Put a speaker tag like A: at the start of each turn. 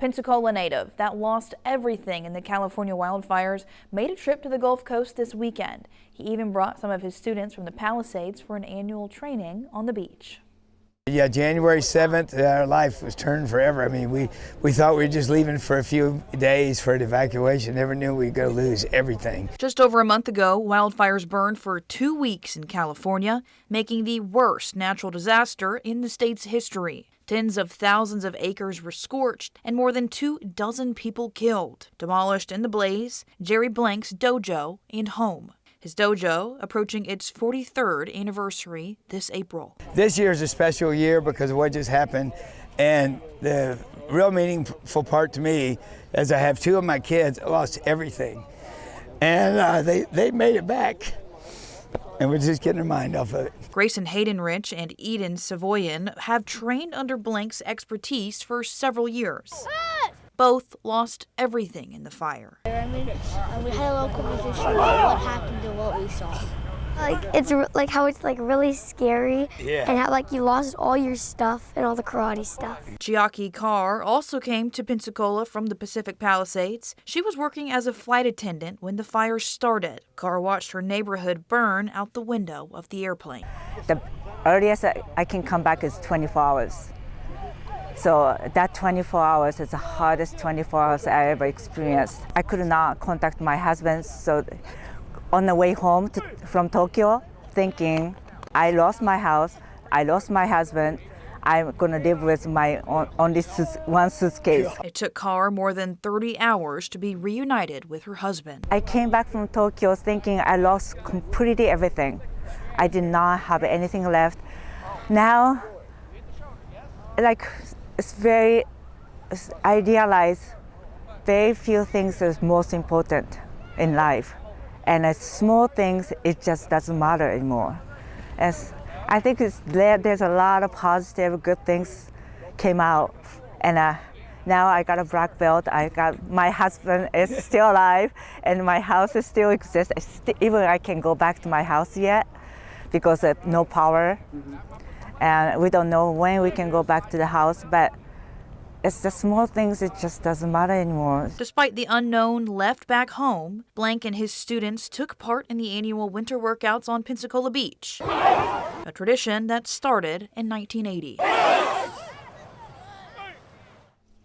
A: Pensacola native that lost everything in the California wildfires made a trip to the Gulf Coast this weekend. He even brought some of his students from the Palisades for an annual training on the beach.
B: Yeah, January 7th, our life was turned forever. I mean, we thought we were just leaving for a few days for an evacuation. Never knew we'd go lose everything.
A: Just over a month ago, wildfires burned for 2 weeks in California, making the worst natural disaster in the state's history. Tens of thousands of acres were scorched and more than 24 people killed. Demolished in the blaze, Jerry Blank's dojo and home. His dojo approaching its 43rd anniversary this April.
B: This year is a special year because of what just happened, and the real meaningful part to me is I have 2 of my kids lost everything, and they made it back, and we're just getting our mind off of it.
A: Grayson Haydenrich and Eden Savoyan have trained under Blank's expertise for several years. Both lost everything in the fire.
C: We had a little conversation about what happened and what we saw. It's like how it's like really scary,
B: yeah.
C: And how like you lost all your stuff and all the karate stuff.
A: Chiaki Carr also came to Pensacola from the Pacific Palisades. She was working as a flight attendant when the fire started. Carr watched her neighborhood burn out the window of the airplane.
D: The earliest I can come back is 24 hours. So that 24 hours is the hardest 24 hours I ever experienced. I could not contact my husband, so on the way home from Tokyo, thinking, I lost my house, I lost my husband, I'm gonna live with my only one suitcase.
A: It took Carr more than 30 hours to be reunited with her husband.
D: I came back from Tokyo thinking I lost completely everything. I did not have anything left. Now, I realize very few things is most important in life. And as small things, it just doesn't matter anymore. I think there's a lot of positive, good things came out. And now I got a black belt. My husband is still alive, and my house is still exists. Even I can go back to my house yet because of no power. And we don't know when we can go back to the house, but it's the small things, it just doesn't matter anymore.
A: Despite the unknown left back home, Blank and his students took part in the annual winter workouts on Pensacola Beach, a tradition that started in 1980.